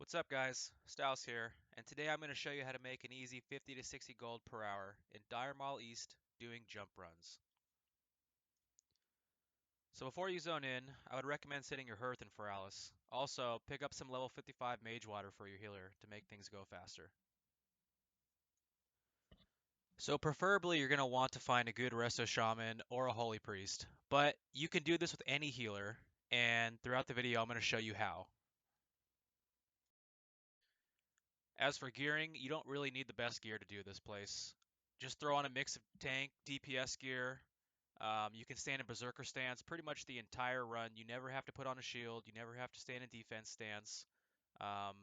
What's up guys, Stous here, and today I'm going to show you how to make an easy 50 to 60 gold per hour in Dire Maul East doing jump runs. So before you zone in, I would recommend setting your Hearth in Feralis. Also, pick up some level 55 mage water for your healer to make things go faster. So preferably you're going to want to find a good Resto Shaman or a Holy Priest, but you can do this with any healer, and throughout the video I'm going to show you how. As for gearing, you don't really need the best gear to do this place. Just throw on a mix of tank, DPS gear. You can stand in Berserker stance pretty much the entire run. You never have to put on a shield. You never have to stand in defense stance. Um,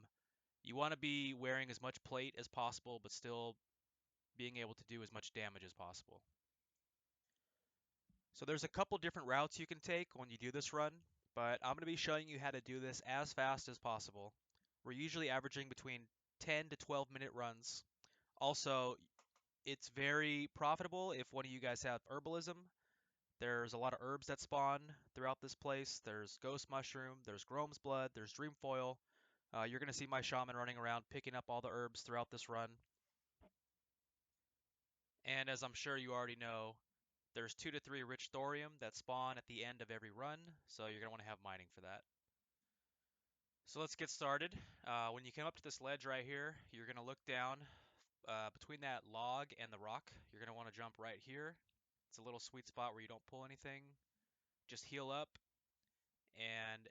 you want to be wearing as much plate as possible, but still being able to do as much damage as possible. So there's a couple different routes you can take when you do this run, but I'm going to be showing you how to do this as fast as possible. We're usually averaging between 10 to 12-minute runs. Also, it's very profitable if one of you guys have herbalism. There's a lot of herbs that spawn throughout this place. There's ghost mushroom, there's Grome's blood, there's dreamfoil. You're going to see my shaman running around picking up all the herbs throughout this run. And as I'm sure you already know, there's 2 to 3 rich thorium that spawn at the end of every run, so you're going to want to have mining for that. So let's get started. When you come up to this ledge right here, you're going to look down between that log and the rock. You're going to want to jump right here. It's a little sweet spot where you don't pull anything. Just heal up, and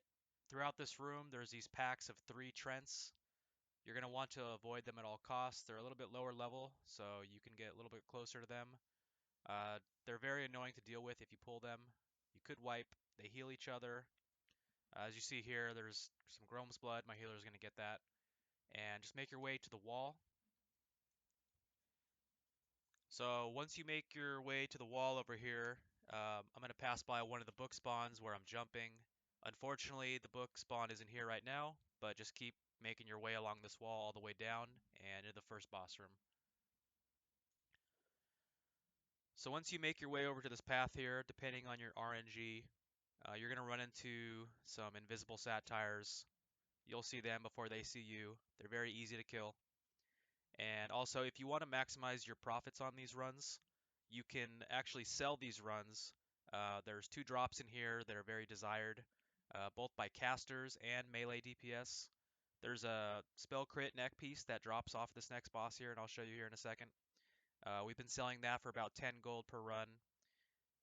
throughout this room there's these packs of 3 Trents. You're going to want to avoid them at all costs. They're a little bit lower level, so you can get a little bit closer to them. They're very annoying to deal with if you pull them. You could wipe. They heal each other. As you see here, there's some Grome's blood. My healer is going to get that. And just make your way to the wall. So once you make your way to the wall over here, I'm going to pass by one of the book spawns where I'm jumping. Unfortunately, the book spawn isn't here right now, but just keep making your way along this wall all the way down and into the first boss room. So once you make your way over to this path here, depending on your RNG, you're going to run into some invisible satires. You'll see them before they see you. They're very easy to kill. And also, if you want to maximize your profits on these runs, you can actually sell these runs. There's 2 drops in here that are very desired, both by casters and melee DPS. There's a spell crit neck piece that drops off this next boss here, and I'll show you here in a second. We've been selling that for about 10 gold per run,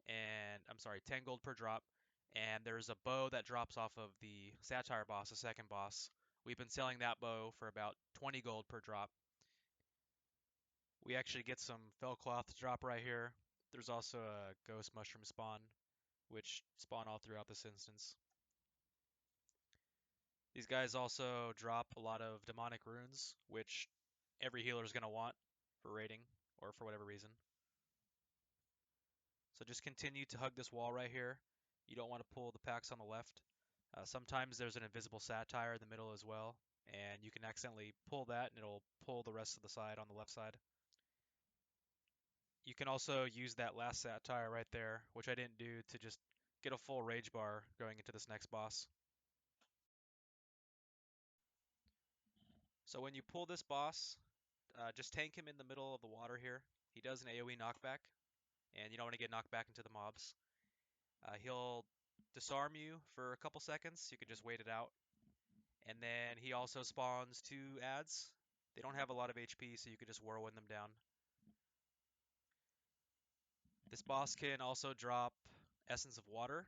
and I'm sorry, 10 gold per drop. And there's a bow that drops off of the satire boss, the second boss. We've been selling that bow for about 20 gold per drop. We actually get some fell cloth to drop right here. There's also a ghost mushroom spawn, which spawn all throughout this instance. These guys also drop a lot of demonic runes, which every healer is going to want for raiding or for whatever reason. So just continue to hug this wall right here. You don't want to pull the packs on the left. Sometimes there's an invisible satire in the middle as well, and you can accidentally pull that and it'll pull the rest of the side on the left side. You can also use that last satire right there, which I didn't do, to just get a full rage bar going into this next boss. So when you pull this boss, just tank him in the middle of the water here. He does an AoE knockback, and you don't want to get knocked back into the mobs. He'll disarm you for a couple seconds. You can just wait it out. And then he also spawns 2 ads. They don't have a lot of HP, so you can just whirlwind them down. This boss can also drop Essence of Water,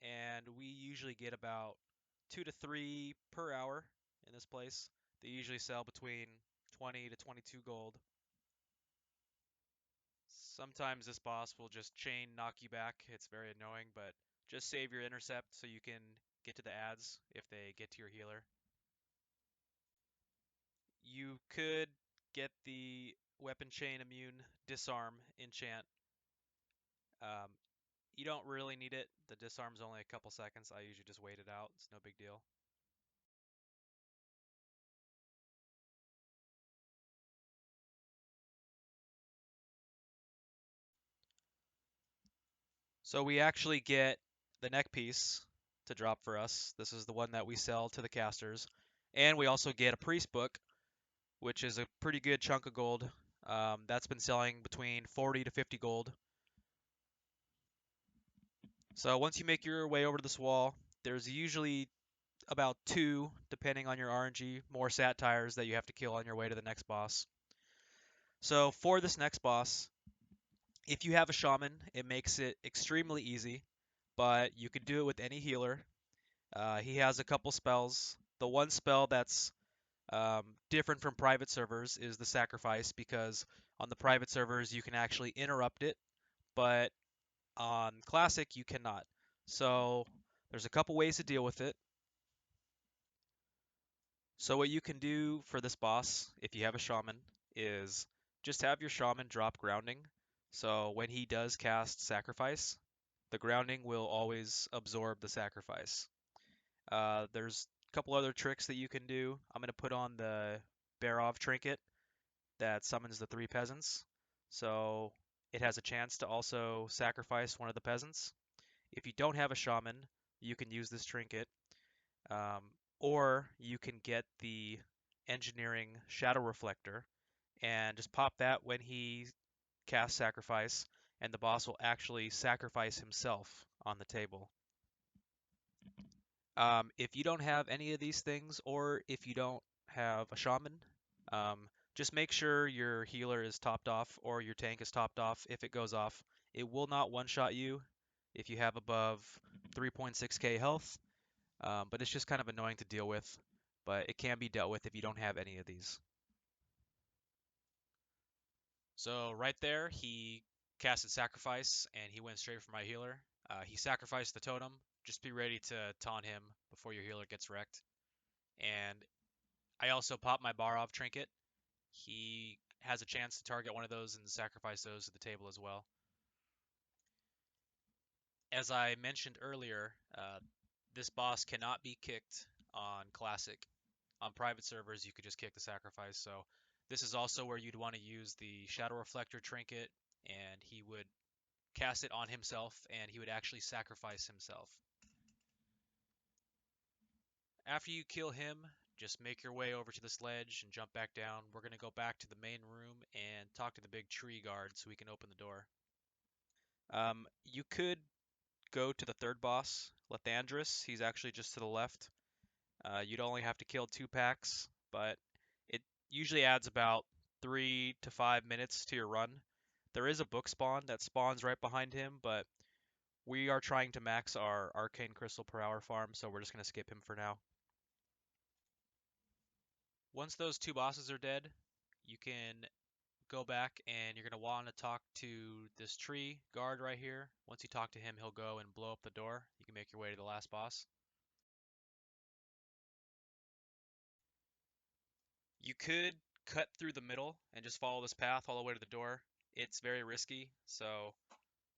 and we usually get about 2 to 3 per hour in this place. They usually sell between 20 to 22 gold. Sometimes this boss will just chain knock you back. It's very annoying, but just save your intercept so you can get to the ads if they get to your healer. You could get the weapon chain immune disarm enchant. Um, you don't really need it. The disarm's only a couple seconds. I usually just wait it out. It's no big deal. So we actually get the neck piece to drop for us. This is the one that we sell to the casters. And we also get a priest book, which is a pretty good chunk of gold. That's been selling between 40 to 50 gold. So once you make your way over to this wall, there's usually about two, depending on your RNG, more satires that you have to kill on your way to the next boss. So for this next boss, if you have a shaman, it makes it extremely easy, but you could do it with any healer. He has a couple spells. The one spell that's different from private servers is the sacrifice, because on the private servers you can actually interrupt it, but on classic you cannot. So there's a couple ways to deal with it. So what you can do for this boss, if you have a shaman, is just have your shaman drop grounding. So when he does cast sacrifice, the grounding will always absorb the sacrifice. There's a couple other tricks that you can do. I'm going to put on the Barov trinket that summons the three peasants. So it has a chance to also sacrifice one of the peasants. If you don't have a shaman, you can use this trinket. Um, or you can get the engineering shadow reflector and just pop that when he casts sacrifice, and the boss will actually sacrifice himself on the table. If you don't have any of these things, or if you don't have a shaman, just make sure your healer is topped off or your tank is topped off. If it goes off, it will not one-shot you if you have above 3.6k health, but it's just kind of annoying to deal with. But it can be dealt with if you don't have any of these. So right there, he casted sacrifice and he went straight for my healer. He sacrificed the totem. Just be ready to taunt him before your healer gets wrecked. And I also popped my Barov trinket. He has a chance to target one of those and sacrifice those to the table as well. As I mentioned earlier, this boss cannot be kicked on Classic. On private servers, you could just kick the sacrifice. So this is also where you'd want to use the Shadow Reflector trinket, and he would cast it on himself, and he would actually sacrifice himself. After you kill him, just make your way over to this ledge and jump back down. We're going to go back to the main room and talk to the big tree guard so we can open the door. You could go to the third boss, Lathandris. He's actually just to the left. You'd only have to kill 2 packs, but it usually adds about 3 to 5 minutes to your run. There is a book spawn that spawns right behind him, but we are trying to max our Arcane Crystal per hour farm, so we're just going to skip him for now. Once those 2 bosses are dead, you can go back and you're going to want to talk to this tree guard right here. Once you talk to him, he'll go and blow up the door. You can make your way to the last boss. You could cut through the middle and just follow this path all the way to the door. It's very risky, so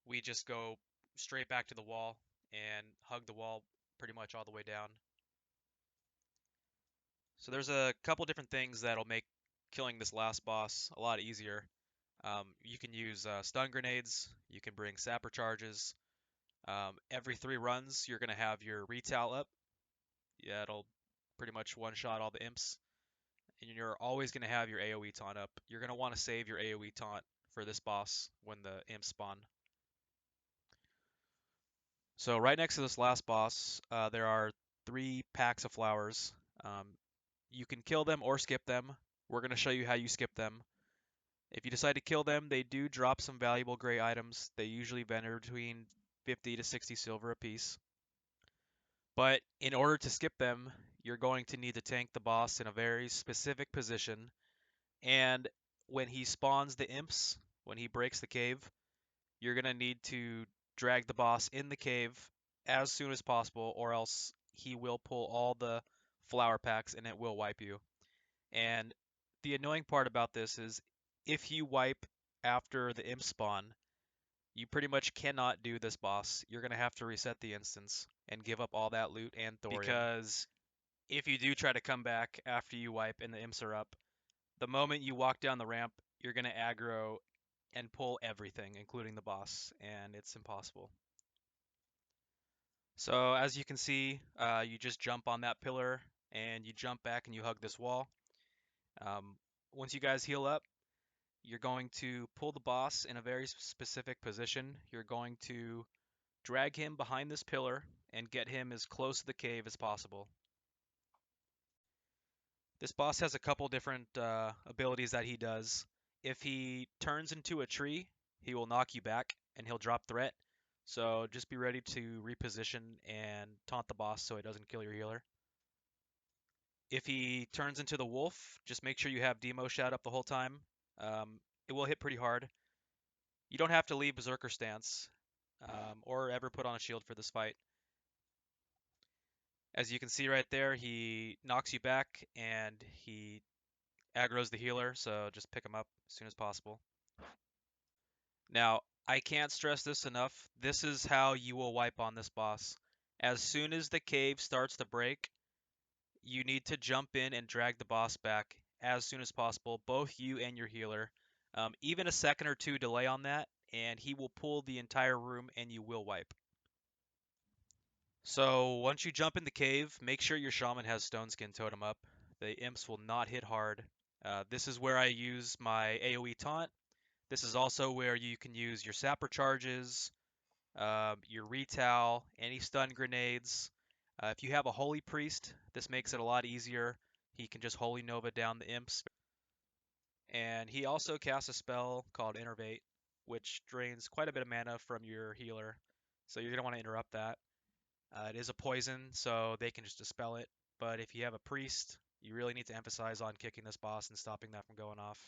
we just go straight back to the wall and hug the wall pretty much all the way down. So there's a couple different things that'll make killing this last boss a lot easier. You can use stun grenades, you can bring sapper charges. Every 3 runs, you're going to have your retail up. Yeah, it'll pretty much one-shot all the imps. And you're always going to have your AoE taunt up. You're going to want to save your AoE taunt for this boss when the imps spawn. So right next to this last boss, there are 3 packs of flowers. Um, you can kill them or skip them. We're going to show you how you skip them. If you decide to kill them, they do drop some valuable gray items. They usually vendor between 50 to 60 silver apiece. But in order to skip them, you're going to need to tank the boss in a very specific position. And when he spawns the imps, when he breaks the cave, you're going to need to drag the boss in the cave as soon as possible, or else he will pull all the flower packs and it will wipe you. And the annoying part about this is if you wipe after the imp spawn, you pretty much cannot do this boss. You're going to have to reset the instance and give up all that loot and thorium. Because if you do try to come back after you wipe and the imps are up, the moment you walk down the ramp, you're going to aggro and pull everything, including the boss, and it's impossible. So as you can see, you just jump on that pillar and you jump back and you hug this wall. Um, Once you guys heal up, you're going to pull the boss in a very specific position. You're going to drag him behind this pillar and get him as close to the cave as possible. This boss has a couple different abilities that he does. If he turns into a tree, he will knock you back and he'll drop threat. So just be ready to reposition and taunt the boss so it doesn't kill your healer. If he turns into the wolf, just make sure you have demo shout up the whole time. It will hit pretty hard. You don't have to leave berserker stance or ever put on a shield for this fight. As you can see right there, he knocks you back and he aggro's the healer, so just pick him up as soon as possible. Now, I can't stress this enough. This is how you will wipe on this boss. As soon as the cave starts to break, you need to jump in and drag the boss back as soon as possible, both you and your healer. Even a second or two delay on that, and he will pull the entire room and you will wipe. So once you jump in the cave, make sure your shaman has stone skin totem up. The imps will not hit hard. This is where I use my AoE taunt. This is also where you can use your sapper charges, your retail, any stun grenades. If you have a holy priest, this makes it a lot easier. He can just holy nova down the imps. And he also casts a spell called Innervate, which drains quite a bit of mana from your healer. So you're going to want to interrupt that. It is a poison, so they can just dispel it. But if you have a priest, you really need to emphasize on kicking this boss and stopping that from going off.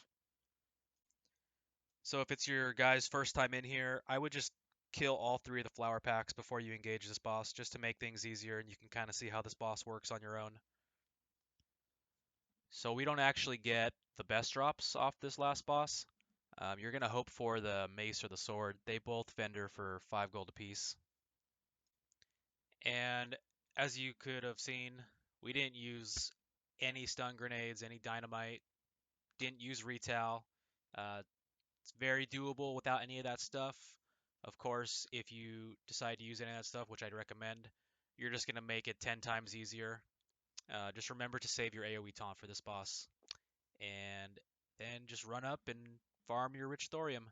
So if it's your guys' first time in here, I would just kill all three of the flower packs before you engage this boss, just to make things easier, and you can kind of see how this boss works on your own. So we don't actually get the best drops off this last boss. You're going to hope for the mace or the sword. They both vendor for 5 gold apiece. And as you could have seen, we didn't use any stun grenades, any dynamite, didn't use retail. It's very doable without any of that stuff. Of course, if you decide to use any of that stuff, which I'd recommend, you're just going to make it 10 times easier. Just remember to save your AoE taunt for this boss. And then just run up and farm your rich thorium.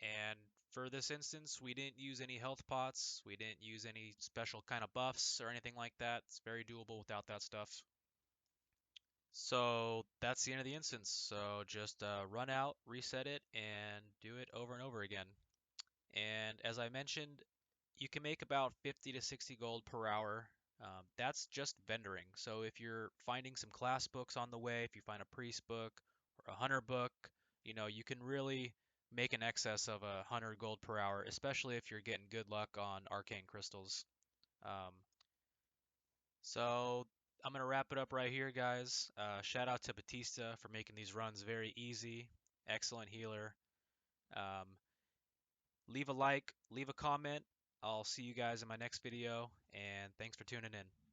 And for this instance, we didn't use any health pots. We didn't use any special kind of buffs or anything like that. It's very doable without that stuff. So that's the end of the instance. So just run out, reset it, and do it over and over again. And as I mentioned, you can make about 50 to 60 gold per hour. That's just vendoring. So if you're finding some class books on the way, if you find a priest book or a hunter book, you can really make an excess of 100 gold per hour, especially if you're getting good luck on arcane crystals. Um, so I'm gonna wrap it up right here, guys. Shout out to Batista for making these runs very easy. Excellent healer. Um, Leave a like, leave a comment. I'll see you guys in my next video, and thanks for tuning in.